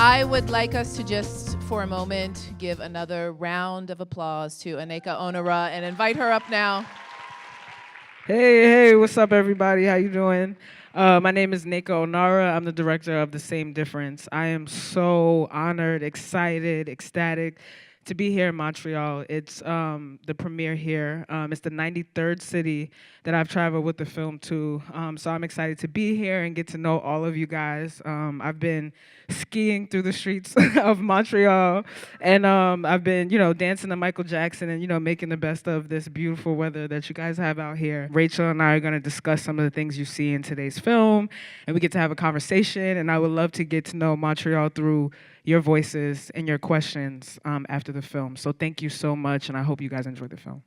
I would like us to just, for a moment, give another round of applause to Nneka Onuorah and invite her up now. Hey, what's up, everybody? How you doing? My name is Nneka Onuorah. I'm the director of The Same Difference. I am so honored, excited, ecstatic to be here in Montreal. It's the premiere here. It's the 93rd city that I've traveled with the film to. So I'm excited to be here and get to know all of you guys. I've been skiing through the streets of Montreal, and I've been, dancing to Michael Jackson and, making the best of this beautiful weather that you guys have out here. Rachel and I are going to discuss some of the things you see in today's film, and we get to have a conversation, and I would love to get to know Montreal through your voices and your questions after the film. So thank you so much, and I hope you guys enjoy the film.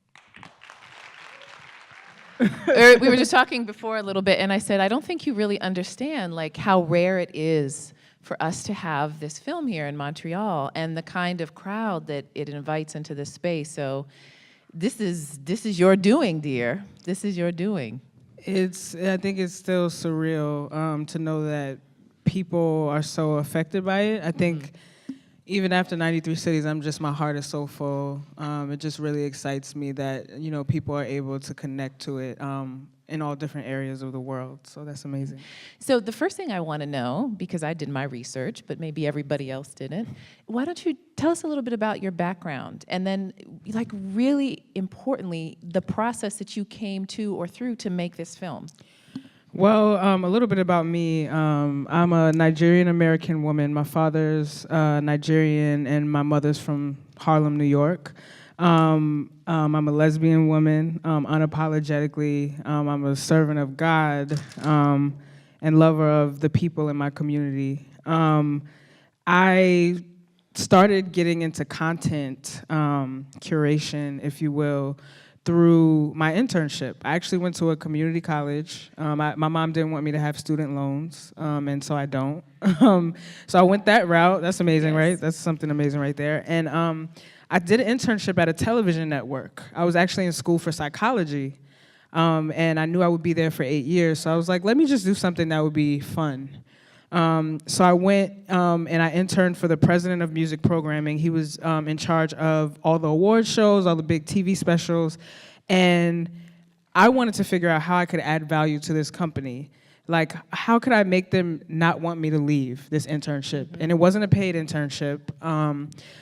We were just talking before a little bit, and I said, I don't think you really understand how rare it is for us to have this film here in Montreal and the kind of crowd that it invites into this space. So this is your doing, dear. This is your doing. I think it's still surreal to know that people are so affected by it. I think even after 93 cities, my heart is so full. It just really excites me that, people are able to connect to it in all different areas of the world. So that's amazing. So the first thing I want to know, because I did my research, but maybe everybody else didn't, why don't you tell us a little bit about your background? And then, really importantly, the process that you came to or through to make this film. Well, a little bit about me. I'm a Nigerian-American woman. My father's Nigerian, and my mother's from Harlem, New York. I'm a lesbian woman, unapologetically. I'm a servant of God and lover of the people in my community. I started getting into content curation, if you will, through my internship. I actually went to a community college. My mom didn't want me to have student loans, and so I don't. So I went that route. That's amazing, yes. Right? That's something amazing right there. And I did an internship at a television network. I was actually in school for psychology, and I knew I would be there for 8 years. So I was like, let me just do something that would be fun. So I went and I interned for the president of music programming. He was in charge of all the award shows, all the big TV specials, and I wanted to figure out how I could add value to this company. How could I make them not want me to leave this internship? And it wasn't a paid internship.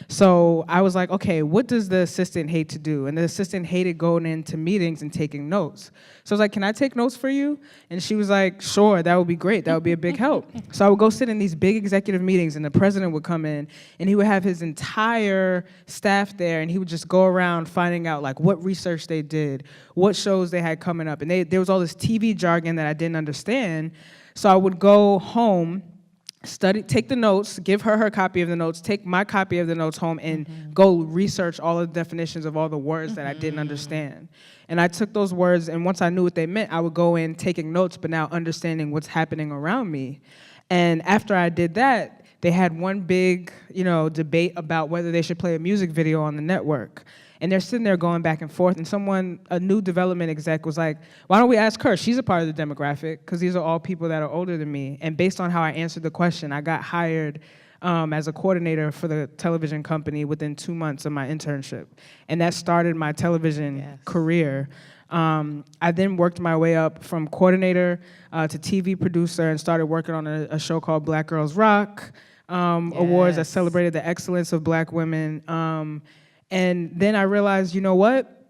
So I was like, okay, what does the assistant hate to do? And the assistant hated going into meetings and taking notes. So I was like, can I take notes for you? And she was like, sure, that would be great. That would be a big help. So I would go sit in these big executive meetings, and the president would come in, and he would have his entire staff there, and he would just go around finding out what research they did, what shows they had coming up. And there was all this TV jargon that I didn't understand. So I would go home, take the notes, give her copy of the notes, take my copy of the notes home, and go research all the definitions of all the words that I didn't understand. And I took those words, and once I knew what they meant, I would go in taking notes, but now understanding what's happening around me. And after I did that, they had one big, debate about whether they should play a music video on the network. And they're sitting there going back and forth, and a new development exec was like, why don't we ask her? She's a part of the demographic, because these are all people that are older than me. And based on how I answered the question, I got hired as a coordinator for the television company within 2 months of my internship. And that started my television career. I then worked my way up from coordinator to TV producer and started working on a show called Black Girls Rock Awards that celebrated the excellence of Black women. And then I realized, you know what?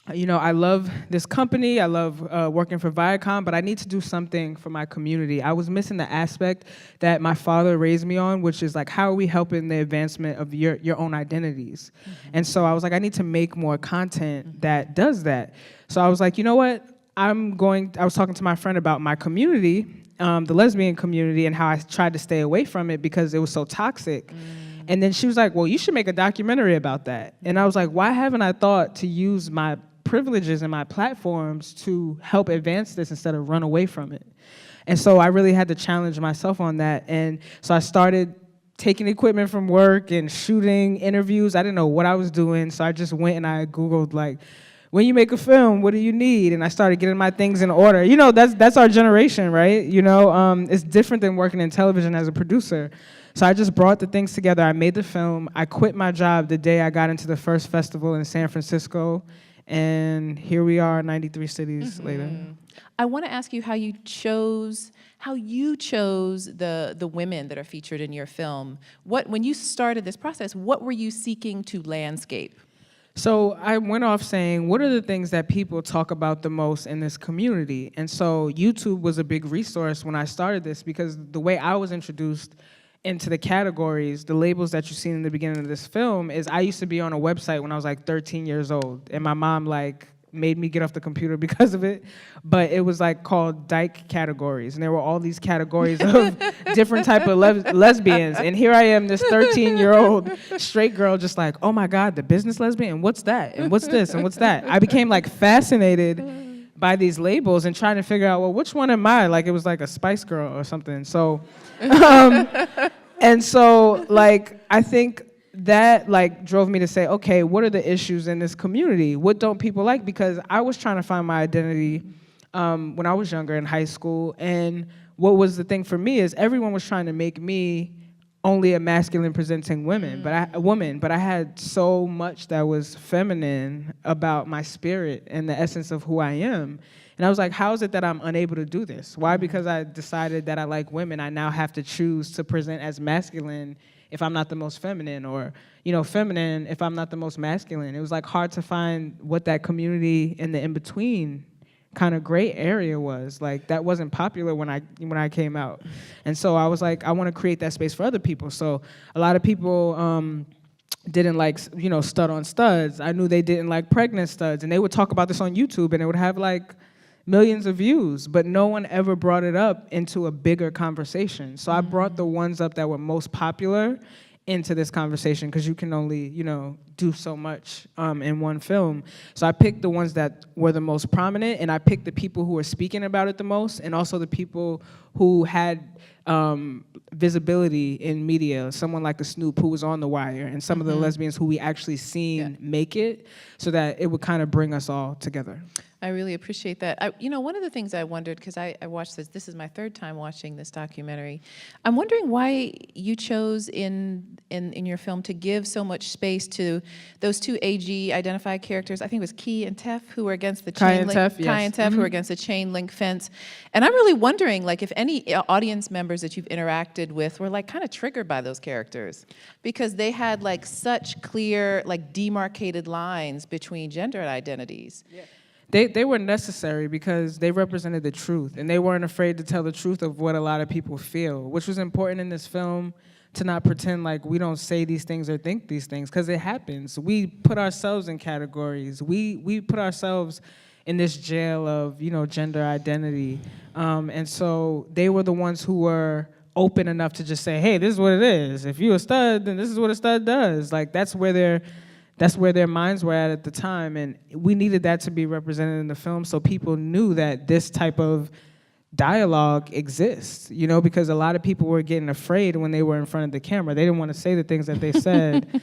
I love this company. I love working for Viacom, but I need to do something for my community. I was missing the aspect that my father raised me on, which is how are we helping the advancement of your own identities? And so I was like, I need to make more content that does that. So I was like, you know what? I was talking to my friend about my community, the lesbian community, and how I tried to stay away from it because it was so toxic. And then she was like, well, you should make a documentary about that. And I was like, why haven't I thought to use my privileges and my platforms to help advance this instead of run away from it? And so I really had to challenge myself on that. And so I started taking equipment from work and shooting interviews. I didn't know what I was doing, so I just went and I Googled, when you make a film, what do you need? And I started getting my things in order. That's our generation, right? It's different than working in television as a producer. So I just brought the things together. I made the film. I quit my job the day I got into the first festival in San Francisco. And here we are, 93 cities later. I want to ask you how you chose the women that are featured in your film. When you started this process, what were you seeking to landscape? So I went off saying, what are the things that people talk about the most in this community? And so YouTube was a big resource when I started this, because the way I was introduced into the categories, the labels that you see in the beginning of this film, is I used to be on a website when I was like 13 years old, and my mom made me get off the computer because of it, but it was called Dyke categories, and there were all these categories of different type of lesbians, and here I am, this 13-year-old straight girl, just like, oh my God, the business lesbian, what's that, and what's this, and what's that? I became fascinated by these labels and trying to figure out, well, which one am I? It was like a Spice Girl or something. So, and so I think that drove me to say, okay, what are the issues in this community? What don't people like? Because I was trying to find my identity when I was younger in high school, and what was the thing for me is everyone was trying to make me only a masculine presenting woman, but I had so much that was feminine about my spirit and the essence of who I am. And I was like, how is it that I'm unable to do this? Why? Because I decided that I like women, I now have to choose to present as masculine if I'm not the most feminine, or, feminine if I'm not the most masculine. It was hard to find what that community in the in-between kind of gray area was. That wasn't popular when I came out. And so I was like, I want to create that space for other people. So a lot of people didn't like, stud on studs. I knew they didn't like pregnant studs, and they would talk about this on YouTube, and it would have millions of views, but no one ever brought it up into a bigger conversation. So I brought the ones up that were most popular into this conversation, because you can only, do so much in one film. So I picked the ones that were the most prominent, and I picked the people who were speaking about it the most, and also the people who had visibility in media, someone like a Snoop who was on The Wire, and some of the lesbians who we actually seen make it, so that it would kind of bring us all together. I really appreciate that. One of the things I wondered, because I watched this is my third time watching this documentary. I'm wondering why you chose in your film to give so much space to those two AG identified characters. I think it was Key and Tef, who were against the chain link. Kai and Tef, who were against the chain link fence. And I'm really wondering, if any audience members that you've interacted with were kind of triggered by those characters, because they had such clear demarcated lines between gender identities. Yeah. They were necessary because they represented the truth, and they weren't afraid to tell the truth of what a lot of people feel, which was important in this film, to not pretend like we don't say these things or think these things, because it happens. We put ourselves in categories. We put ourselves in this jail of, gender identity. And so they were the ones who were open enough to just say, hey, this is what it is. If you're a stud, then this is what a stud does. That's where their minds were at the time, and we needed that to be represented in the film so people knew that this type of dialogue exists, because a lot of people were getting afraid when they were in front of the camera. They didn't want to say the things that they said,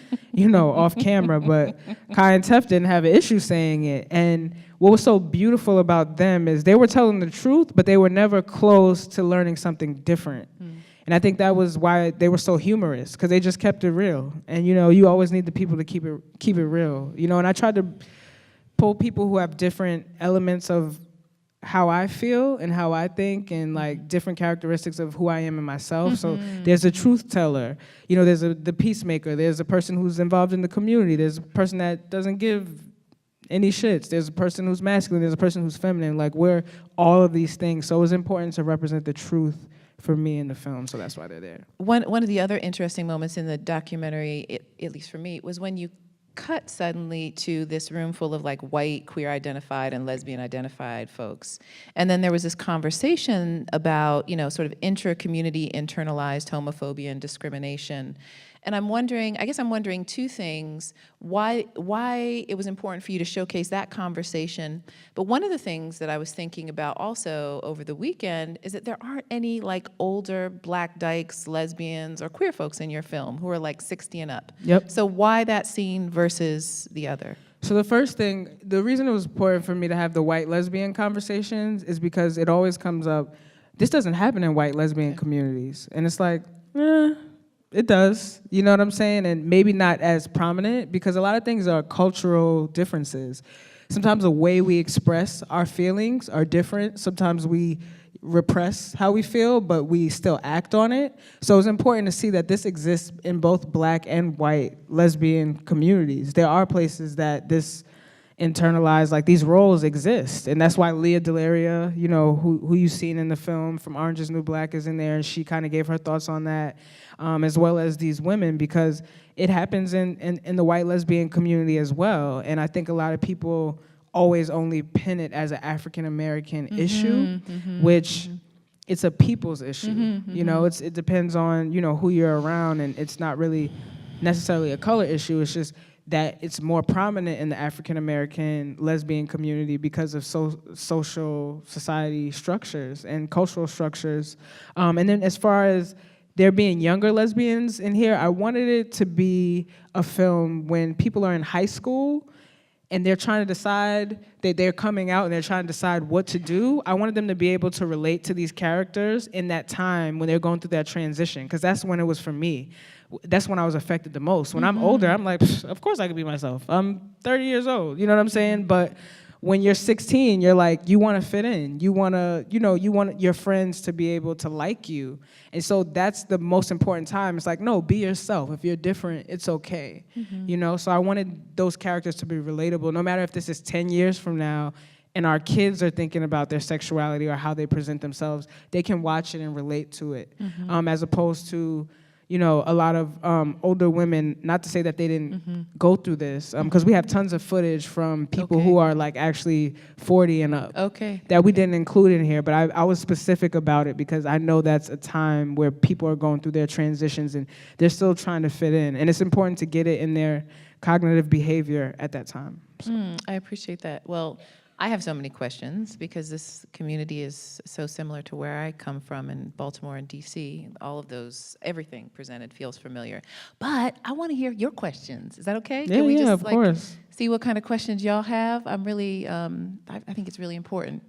off camera, but Kai and Tef didn't have an issue saying it. And what was so beautiful about them is they were telling the truth, but they were never close to learning something different. And I think that was why they were so humorous, because they just kept it real. And you always need the people to keep it real. And I tried to pull people who have different elements of how I feel and how I think, and different characteristics of who I am in myself. So there's a truth teller, there's the peacemaker, there's a person who's involved in the community, there's a person that doesn't give any shits, there's a person who's masculine, there's a person who's feminine. We're all of these things. So it was important to represent the truth for me in the film, so that's why they're there. One of the other interesting moments in the documentary, at least for me, was when you cut suddenly to this room full of white, queer identified and lesbian identified folks. And then there was this conversation about, sort of intra-community internalized homophobia and discrimination. And I'm wondering two things: why it was important for you to showcase that conversation. But one of the things that I was thinking about also over the weekend is that there aren't any older Black dykes, lesbians, or queer folks in your film who are 60 and up. Yep. So why that scene versus the other? So the reason it was important for me to have the white lesbian conversations is because it always comes up, this doesn't happen in white lesbian communities. And it's It does. You know what I'm saying? And maybe not as prominent because a lot of things are cultural differences. Sometimes the way we express our feelings are different. Sometimes we repress how we feel, but we still act on it. So it's important to see that this exists in both black and white lesbian communities. There are places that this internalized, like these roles exist. And that's why Leah Delaria, you know, who you've seen in the film from Orange is the New Black is in there, and she kind of gave her thoughts on that, as well as these women, because it happens in the white lesbian community as well. And I think a lot of people always only pin it as an African American issue, which it's a people's issue. You know, it depends on, you know, who you're around, and it's not really necessarily a color issue. It's just that it's more prominent in the African American lesbian community because of social society structures and cultural structures. And then as far as there being younger lesbians in here, I wanted it to be a film when people are in high school and they're trying to decide that they're coming out and they're trying to decide what to do. I wanted them to be able to relate to these characters in that time when they're going through that transition, because that's when it was for me. That's when I was affected the most. When I'm older, I'm like, of course I can be myself. I'm 30 years old, you know what I'm saying? But when you're 16, you're like, you want to fit in. You want to, you know, you want your friends to be able to like you. And so that's the most important time. It's like, no, be yourself. If you're different, it's okay. You know, so I wanted those characters to be relatable, no matter if this is 10 years from now and our kids are thinking about their sexuality or how they present themselves, they can watch it and relate to it, as opposed to, you know, a lot of older women, not to say that they didn't go through this, because we have tons of footage from people who are like actually 40 and up that we didn't include in here, but I was specific about it because I know that's a time where people are going through their transitions and they're still trying to fit in, and it's important to get it in their cognitive behavior at that time. So. I appreciate that. Well, I have so many questions because this community is so similar to where I come from in Baltimore and DC. All of those, everything presented feels familiar. But I want to hear your questions. Is that okay? Yeah, Can we just of course. See what kind of questions y'all have? I'm really, I think it's really important.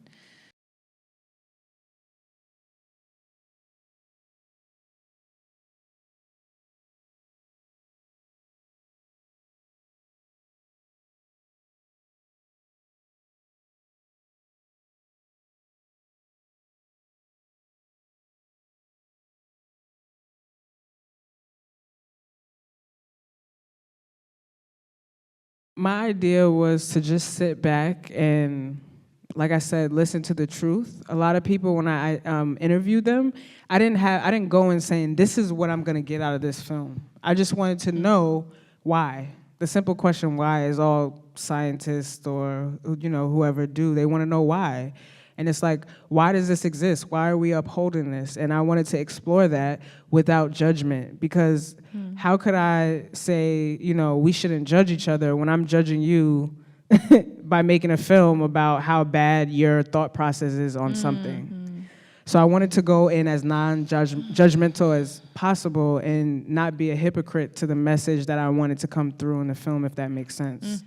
My idea was to just sit back and, like I said, listen to the truth. A lot of people, when I interviewed them, I didn't go in saying, this is what I'm gonna get out of this film. I just wanted to know why. The simple question why is all scientists or, you know, whoever do. They wanna know why. And it's like, why does this exist? Why are we upholding this? And I wanted to explore that without judgment, because how could I say, you know, we shouldn't judge each other when I'm judging you by making a film about how bad your thought process is on something? So I wanted to go in as non-judgmental as possible and not be a hypocrite to the message that I wanted to come through in the film, if that makes sense.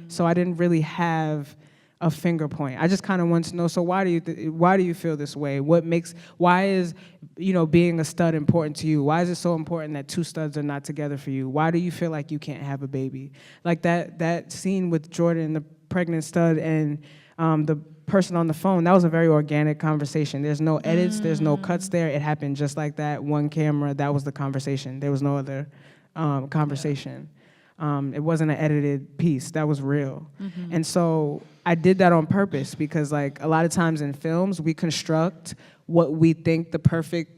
So I didn't really have a finger point. I just kind of wanted to know, so why do you feel this way? Why is, you know, being a stud important to you? Why is it so important that two studs are not together for you? Why do you feel like you can't have a baby? Like that scene with Jordan, the pregnant stud, and the person on the phone, that was a very organic conversation. There's no edits, there's no cuts there. It happened just like that, one camera, that was the conversation. There was no other conversation. It wasn't an edited piece, that was real. And so I did that on purpose because, like, a lot of times in films, we construct what we think the perfect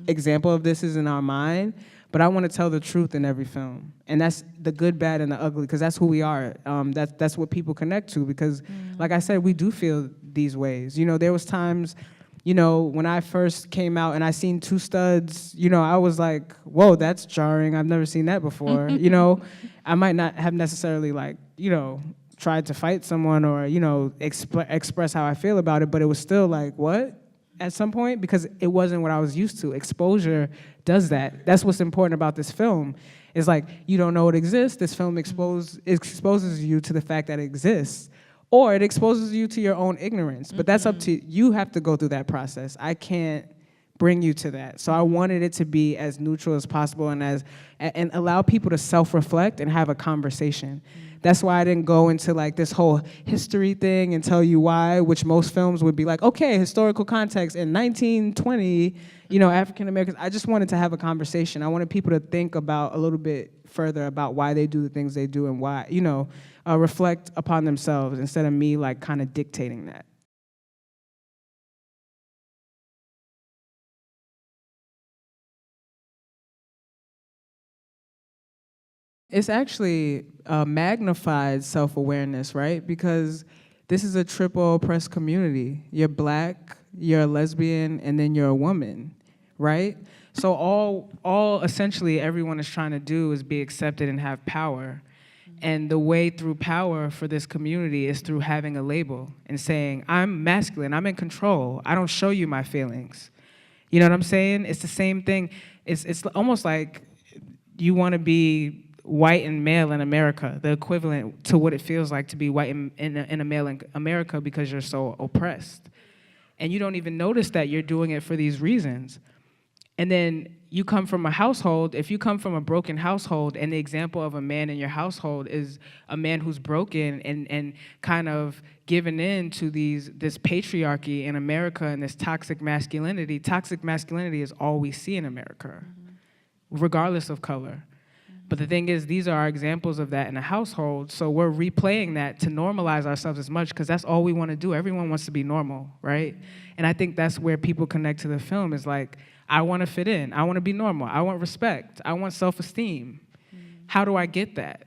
example of this is in our mind, but I want to tell the truth in every film. And that's the good, bad, and the ugly, because that's who we are. That's what people connect to, because, like I said, we do feel these ways. You know, there was times, you know, when I first came out and I seen two studs, you know, I was like, whoa, that's jarring. I've never seen that before. You know, I might not have necessarily, like, you know, tried to fight someone or, you know, express how I feel about it, but it was still like, what? At some point, because it wasn't what I was used to. Exposure does that. That's what's important about this film. It's like, you don't know it exists. This film exposes you to the fact that it exists. Or it exposes you to your own ignorance. But that's up to you. You have to go through that process. I can't bring you to that. So I wanted it to be as neutral as possible and allow people to self-reflect and have a conversation. That's why I didn't go into like this whole history thing and tell you why, which most films would be like, okay, historical context in 1920, African Americans. I just wanted to have a conversation. I wanted people to think about a little bit further about why they do the things they do and why, reflect upon themselves instead of me like kind of dictating that. It's actually a magnified self-awareness, right? Because this is a triple oppressed community. You're Black, you're a lesbian, and then you're a woman, right? So all essentially everyone is trying to do is be accepted and have power. And the way through power for this community is through having a label and saying, I'm masculine, I'm in control, I don't show you my feelings. You know what I'm saying? It's the same thing. It's almost like you want to be white and male in America, the equivalent to what it feels like to be white and a male in America because you're so oppressed. And you don't even notice that you're doing it for these reasons. And then you come from a household, if you come from a broken household and the example of a man in your household is a man who's broken and kind of given in to this patriarchy in America and this toxic masculinity is all we see in America, regardless of color. But the thing is, these are our examples of that in a household, so we're replaying that to normalize ourselves as much, because that's all we want to do. Everyone wants to be normal, right? And I think that's where people connect to the film, is like, I want to fit in, I want to be normal, I want respect, I want self-esteem. How do I get that?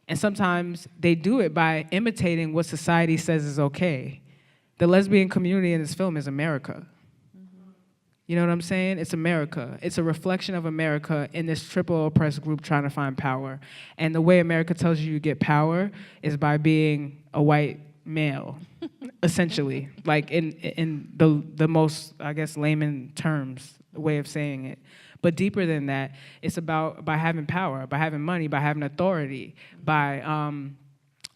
And sometimes they do it by imitating what society says is okay. The lesbian community in this film is America. You know what I'm saying? It's America. It's a reflection of America in this triple oppressed group trying to find power. And the way America tells you get power is by being a white male, essentially. Like in the most, I guess, layman terms, way of saying it. But deeper than that, it's about by having power, by having money, by having authority, by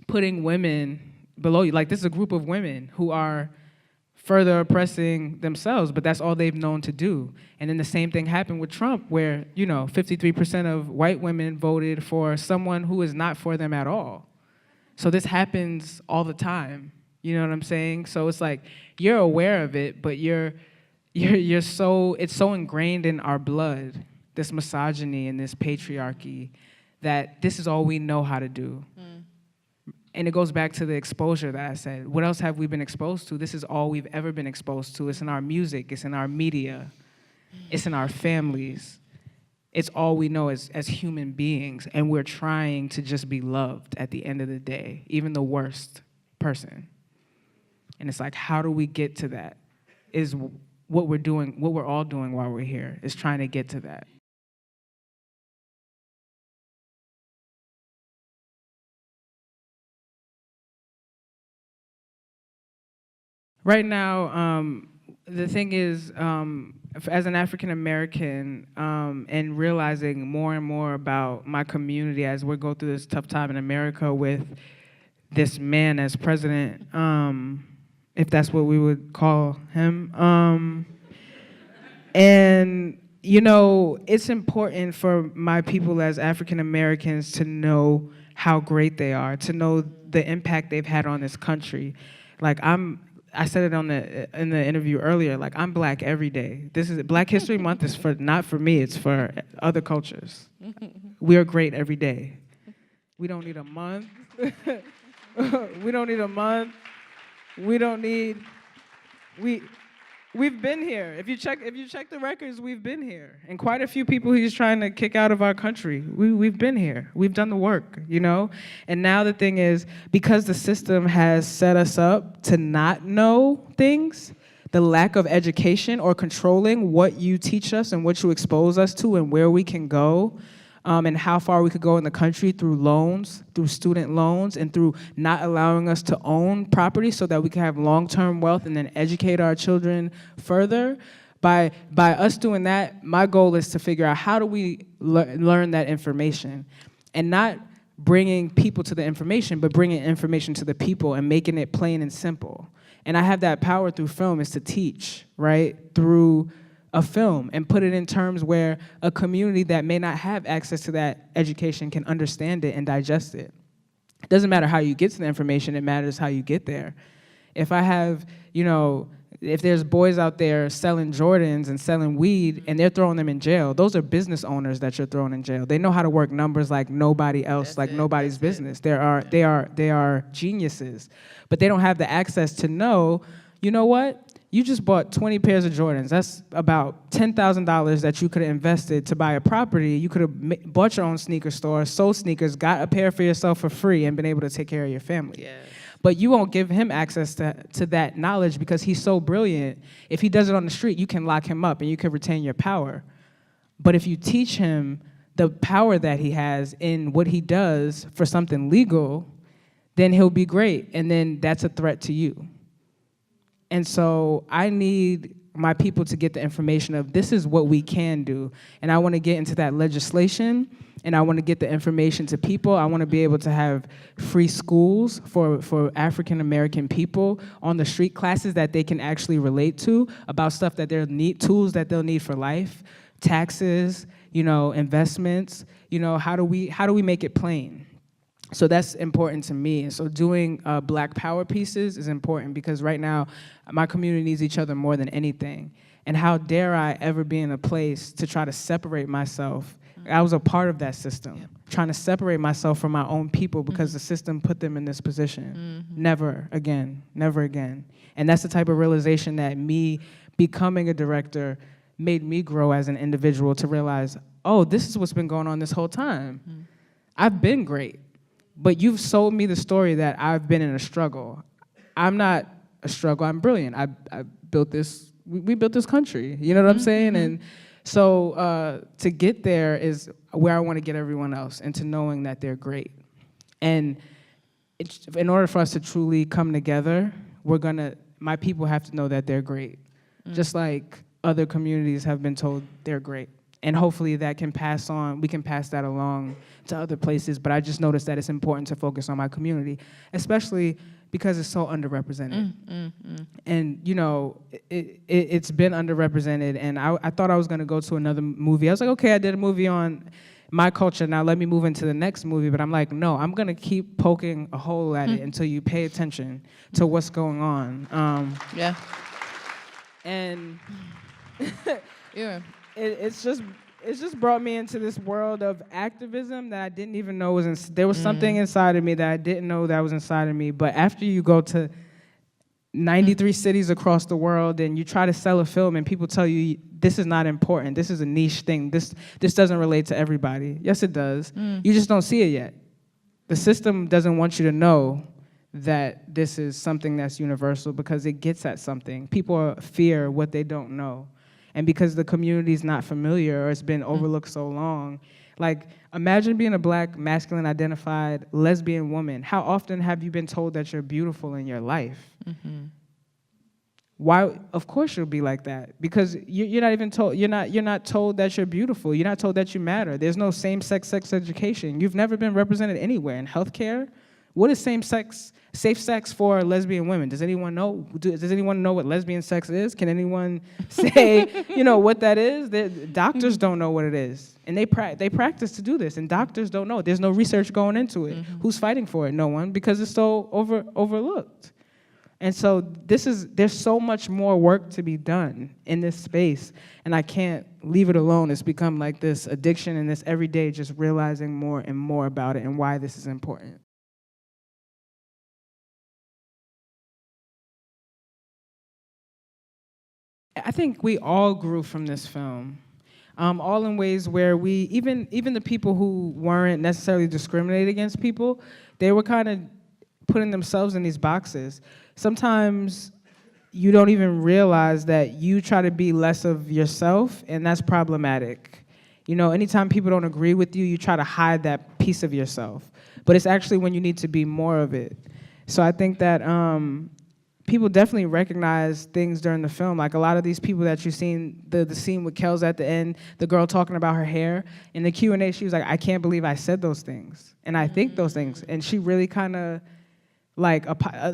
putting women below you. Like, this is a group of women who are further oppressing themselves, but that's all they've known to do. And then the same thing happened with Trump, where 53% of white women voted for someone who is not for them at all. So this happens all the time. You know what I'm saying? So it's like, you're aware of it, but it's so ingrained in our blood, this misogyny and this patriarchy, that this is all we know how to do. And it goes back to the exposure that I said. What else have we been exposed to? This is all we've ever been exposed to. It's in our music, it's in our media, it's in our families. It's all we know as human beings, and we're trying to just be loved at the end of the day, even the worst person. And it's like, how do we get to that? Is what we're doing, what we're all doing while we're here, is trying to get to that. Right now, the thing is, as an African American, and realizing more and more about my community as we go through this tough time in America with this man as president, if that's what we would call him. And, it's important for my people as African Americans to know how great they are, to know the impact they've had on this country. Like, I said it in the interview earlier, like, I'm Black every day. Black History Month is not for me, it's for other cultures. We are great every day. We don't need a month. We don't need a month. We've been here. If you check the records, we've been here. And quite a few people he's trying to kick out of our country. We've been here. We've done the work, And now the thing is, because the system has set us up to not know things, the lack of education or controlling what you teach us and what you expose us to and where we can go, and how far we could go in the country through loans, through student loans, and through not allowing us to own property so that we can have long-term wealth and then educate our children further. By us doing that, my goal is to figure out how do we learn that information, and not bringing people to the information, but bringing information to the people and making it plain and simple. And I have that power through film, is to teach, right? Through a film and put it in terms where a community that may not have access to that education can understand it and digest it. It doesn't matter how you get to the information, it matters how you get there. If I have, if there's boys out there selling Jordans and selling weed and they're throwing them in jail, those are business owners that you're throwing in jail. They know how to work numbers like nobody else, nobody's business. They are geniuses, but they don't have the access to know, you know what? You just bought 20 pairs of Jordans. That's about $10,000 that you could have invested to buy a property. You could have bought your own sneaker store, sold sneakers, got a pair for yourself for free, and been able to take care of your family. Yeah. But you won't give him access to that knowledge because he's so brilliant. If he does it on the street, you can lock him up and you can retain your power. But if you teach him the power that he has in what he does for something legal, then he'll be great. And then that's a threat to you. And so I need my people to get the information of this is what we can do. And I want to get into that legislation, and I want to get the information to people. I want to be able to have free schools for African American people on the street, classes that they can actually relate to about stuff that they'll need, tools that they'll need for life, taxes, investments. How do we make it plain? So that's important to me. And so doing Black Power pieces is important because right now my community needs each other more than anything. And how dare I ever be in a place to try to separate myself? I was a part of that system, trying to separate myself from my own people because the system put them in this position. Never again, never again. And that's the type of realization that me becoming a director made me grow as an individual to realize, oh, this is what's been going on this whole time. I've been great. But you've sold me the story that I've been in a struggle. I'm not a struggle, I'm brilliant. I built this, we built this country, you know what I'm saying? And so to get there is where I want to get everyone else, into knowing that they're great. And in order for us to truly come together, my people have to know that they're great. Just like other communities have been told they're great. And hopefully that can pass on, we can pass that along to other places, but I just noticed that it's important to focus on my community, especially because it's so underrepresented. And it's been underrepresented, and I thought I was gonna go to another movie. I was like, okay, I did a movie on my culture, now let me move into the next movie, but I'm like, no, I'm gonna keep poking a hole at it until you pay attention to what's going on. Yeah. And Yeah. It's just brought me into this world of activism that I didn't even know was there was something inside of me that I didn't know that was inside of me. But after you go to 93 cities across the world and you try to sell a film and people tell you this is not important, this is a niche thing, this doesn't relate to everybody. Yes, it does. You just don't see it yet. The system doesn't want you to know that this is something that's universal because it gets at something. People fear what they don't know. And because the community's not familiar or it's been overlooked so long, like imagine being a Black, masculine identified lesbian woman. How often have you been told that you're beautiful in your life? Why? Of course you'll be like that because you're not even told. You're not told that you're beautiful. You're not told that you matter. There's no same-sex sex education. You've never been represented anywhere in healthcare. What is safe sex for lesbian women? Does anyone know? Does anyone know what lesbian sex is? Can anyone say, what that is? Doctors don't know what it is, and they practice to do this, and doctors don't know. There's no research going into it. Who's fighting for it? No one, because it's so overlooked. And so there's so much more work to be done in this space, and I can't leave it alone. It's become like this addiction, and this every day just realizing more and more about it and why this is important. I think we all grew from this film, all in ways where we, even the people who weren't necessarily discriminated against people, they were kind of putting themselves in these boxes. Sometimes you don't even realize that you try to be less of yourself, and that's problematic. Anytime people don't agree with you, you try to hide that piece of yourself. But it's actually when you need to be more of it. So I think that people definitely recognize things during the film. Like a lot of these people that you've seen, the scene with Kels at the end, the girl talking about her hair, in the Q&A, she was like, I can't believe I said those things. And I think those things. And she really kind of,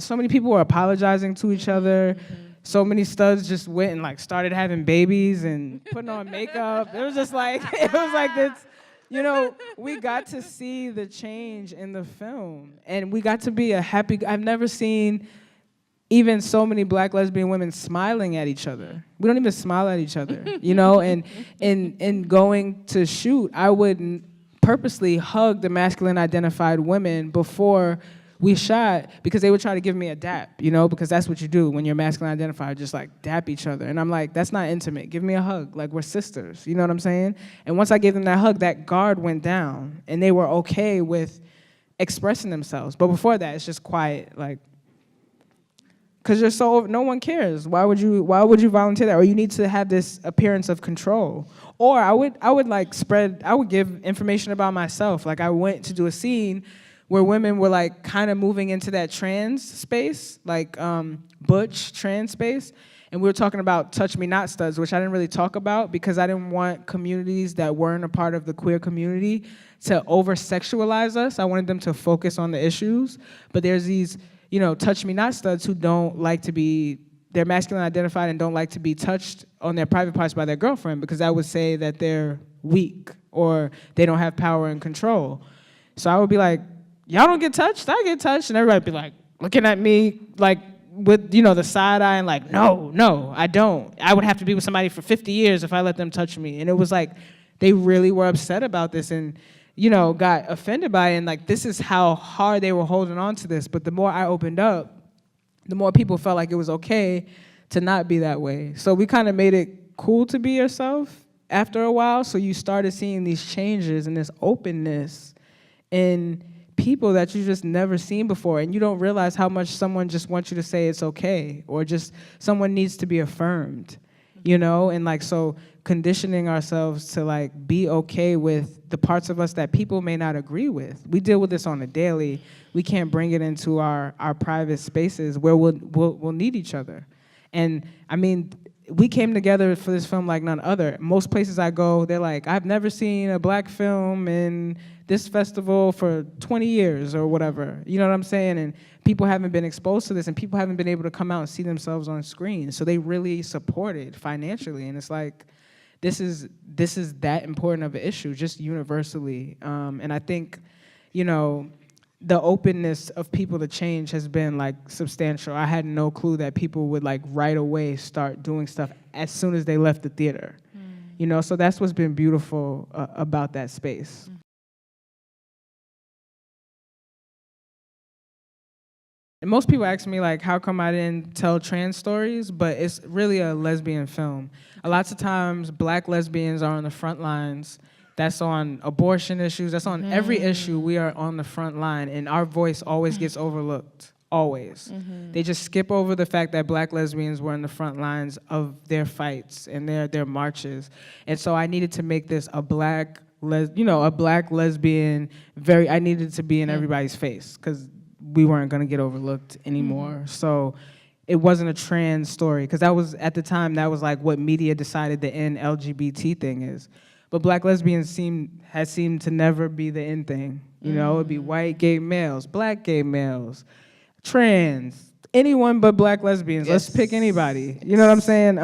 so many people were apologizing to each other. so many studs just went and like started having babies and putting on makeup. It was just like, it was like this, you know, we got to see the change in the film. And we got to be a happy, I've never seen even so many black lesbian women smiling at each other. We don't even smile at each other, you know? And in going to shoot, I would purposely hug the masculine identified women before we shot, because they would try to give me a dap, you know, because that's what you do when you're masculine identified, just like dap each other. And I'm like, that's not intimate. Give me a hug. Like, we're sisters. You know what I'm saying? And once I gave them that hug, that guard went down, and they were okay with expressing themselves. But before that, it's just quiet, like, because you're so, no one cares. Why would you volunteer that? Or you need to have this appearance of control. Or I would give information about myself. Like, I went to do a scene where women were like kind of moving into that trans space, like butch trans space. And we were talking about touch me not studs, which I didn't really talk about because I didn't want communities that weren't a part of the queer community to over-sexualize us. I wanted them to focus on the issues. But there's these, you know, touch me not studs who don't like to be, they're masculine identified and don't like to be touched on their private parts by their girlfriend, because that would say that they're weak or they don't have power and control. So I would be like, y'all don't get touched? I get touched. And everybody would be like, looking at me like with, you know, the side eye and like, no, I don't. I would have to be with somebody for 50 years if I let them touch me. And it was like, they really were upset about this and, you know, got offended by it. And like, this is how hard they were holding on to this. But the more I opened up, the more people felt like it was okay to not be that way. So we kind of made it cool to be yourself after a while. So you started seeing these changes and this openness in people that you just never seen before, and you don't realize how much someone just wants you to say it's okay, or just someone needs to be affirmed, you know? And like, so conditioning ourselves to like be okay with the parts of us that people may not agree with. We deal with this on a daily. We can't bring it into our private spaces where we'll need each other. And I mean, we came together for this film like none other. Most places I go, they're like, I've never seen a black film in this festival for 20 years or whatever. You know what I'm saying? And people haven't been exposed to this, and people haven't been able to come out and see themselves on screen. So they really support it financially. And it's like, this is that important of an issue, just universally. And I think, you know, the openness of people to change has been like substantial. I had no clue that people would like right away start doing stuff as soon as they left the theater. You know, so that's what's been beautiful about that space. And most people ask me like, how come I didn't tell trans stories? But it's really a lesbian film. A lot of times, black lesbians are on the front lines. That's on abortion issues. That's on every issue. We are on the front line, and our voice always gets overlooked, always. They just skip over the fact that black lesbians were in the front lines of their fights and their marches. And so I needed to make this a black lesbian, I needed to be in everybody's face, because we weren't gonna get overlooked anymore. So it wasn't a trans story, because that was, at the time, that was like what media decided the end LGBT thing is. But black lesbians has seemed to never be the end thing. You know, it'd be white gay males, black gay males, trans, anyone but black lesbians. Yes. Let's pick anybody. You know what I'm saying?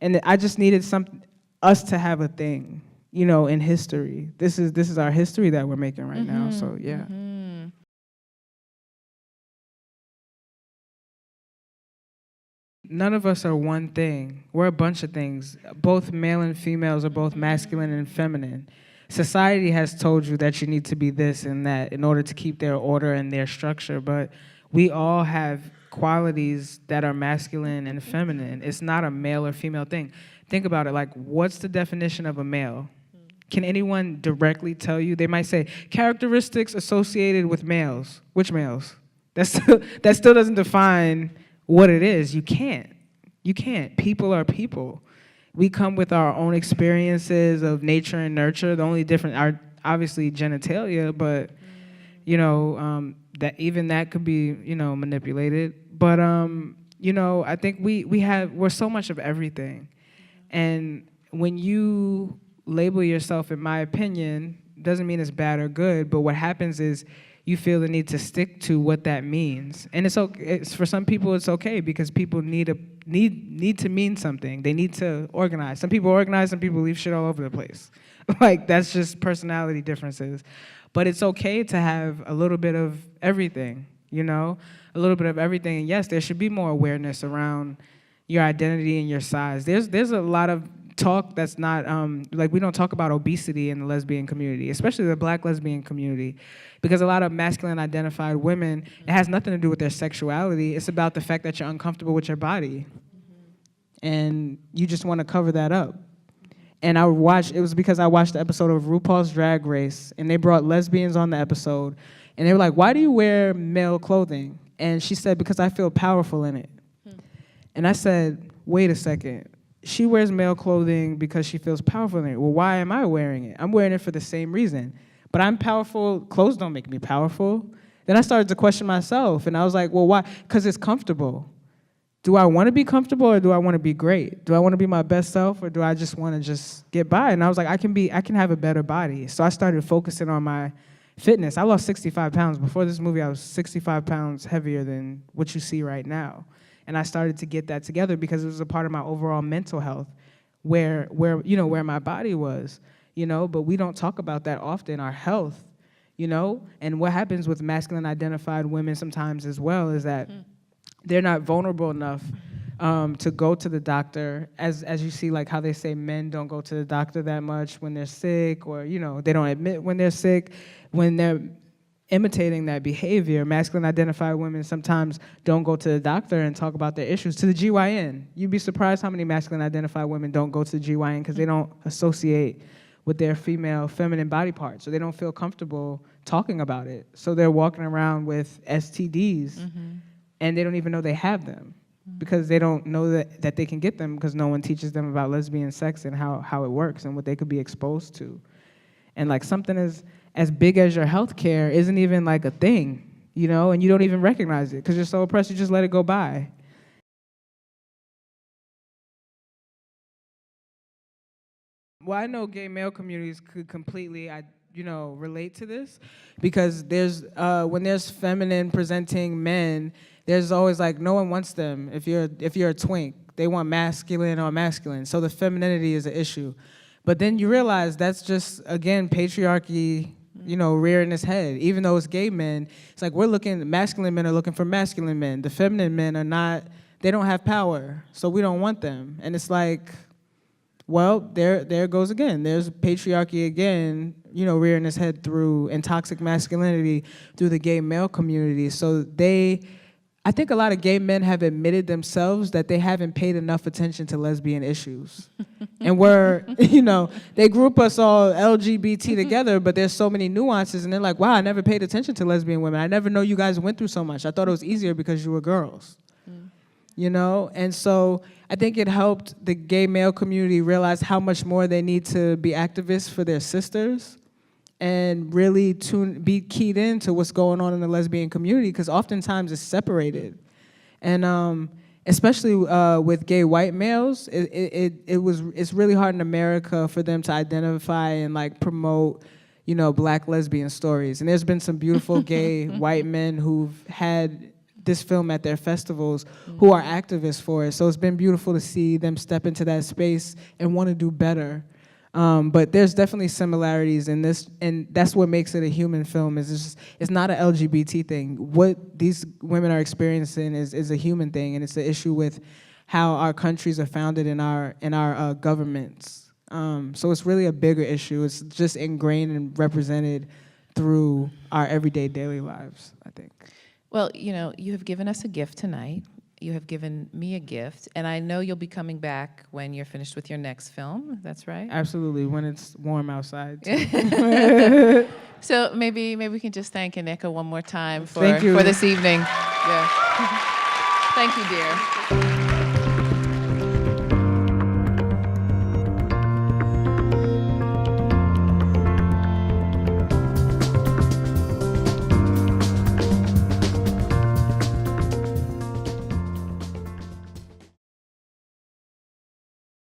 And I just needed us to have a thing, you know, in history. This is our history that we're making right now. So yeah. None of us are one thing. We're a bunch of things. Both male and females are both masculine and feminine. Society has told you that you need to be this and that in order to keep their order and their structure, but we all have qualities that are masculine and feminine. It's not a male or female thing. Think about it, like, what's the definition of a male? Can anyone directly tell you? They might say, characteristics associated with males. Which males? That still doesn't define what it is. You can't. People are people. We come with our own experiences of nature and nurture. The only difference are obviously genitalia, but you know, that could be, you know, manipulated. But you know, I think we're so much of everything. And when you label yourself, in my opinion, doesn't mean it's bad or good, but what happens is you feel the need to stick to what that means. And it's okay. For some people, it's okay, because people need need to mean something. They need to organize. Some people organize, some people leave shit all over the place. Like, that's just personality differences. But it's okay to have a little bit of everything, you know? A little bit of everything. And yes, there should be more awareness around your identity and your size. There's a lot of talk that's not, like, we don't talk about obesity in the lesbian community, especially the Black lesbian community, because a lot of masculine identified women, it has nothing to do with their sexuality. It's about the fact that you're uncomfortable with your body. And you just want to cover that up. And it was because I watched the episode of RuPaul's Drag Race, and they brought lesbians on the episode, and they were like, why do you wear male clothing? And she said, because I feel powerful in it. And I said, wait a second. She wears male clothing because she feels powerful in it. Well, why am I wearing it? I'm wearing it for the same reason. But I'm powerful. Clothes don't make me powerful. Then I started to question myself, and I was like, well, why? Because it's comfortable. Do I want to be comfortable, or do I want to be great? Do I want to be my best self, or do I just want to just get by? And I was like, I can have a better body. So I started focusing on my fitness. I lost 65 pounds. Before this movie, I was 65 pounds heavier than what you see right now. And I started to get that together because it was a part of my overall mental health, where my body was, but we don't talk about that often, our health, And what happens with masculine identified women sometimes as well is that they're not vulnerable enough to go to the doctor, as you see, like how they say men don't go to the doctor that much when they're sick, or they don't admit when they're sick. When they're imitating that behavior, masculine identified women sometimes don't go to the doctor and talk about their issues, to the GYN. You'd be surprised how many masculine identified women don't go to the GYN because they don't associate with their feminine body parts, so they don't feel comfortable talking about it. So they're walking around with STDs, and they don't even know they have them, because they don't know that they can get them, because no one teaches them about lesbian sex and how it works and what they could be exposed to. And like something as big as your health care isn't even like a thing, and you don't even recognize it because you're so oppressed, you just let it go by. Well, I know gay male communities could completely, relate to this, because when there's feminine presenting men, there's always like, no one wants them. If you're a twink, they want masculine or masculine. So the femininity is an issue. But then you realize that's just, again, patriarchy, rearing its head. Even though it's gay men, it's like masculine men are looking for masculine men. The feminine men are not, they don't have power, so we don't want them. And it's like, well, there it goes again. There's patriarchy again, rearing its head and toxic masculinity through the gay male community. So I think a lot of gay men have admitted themselves that they haven't paid enough attention to lesbian issues. And they group us all LGBT together, but there's so many nuances, and they're like, wow, I never paid attention to lesbian women. I never know you guys went through so much. I thought it was easier because you were girls. And so I think it helped the gay male community realize how much more they need to be activists for their sisters, and really be keyed into what's going on in the lesbian community, because oftentimes it's separated. And especially with gay white males, it's really hard in America for them to identify and like promote, Black lesbian stories. And there's been some beautiful gay white men who've had this film at their festivals who are activists for it. So it's been beautiful to see them step into that space and want to do better. But there's definitely similarities in this, and that's what makes it a human film. It's not an LGBT thing. What these women are experiencing is a human thing, and it's an issue with how our countries are founded in our governments. So it's really a bigger issue. It's just ingrained and represented through our everyday daily lives, I think. Well, you have given us a gift tonight. You have given me a gift, and I know you'll be coming back when you're finished with your next film. That's right? Absolutely, when it's warm outside. So maybe we can just thank Nneka one more time for Thank you. For this evening. Yeah. Thank you, dear.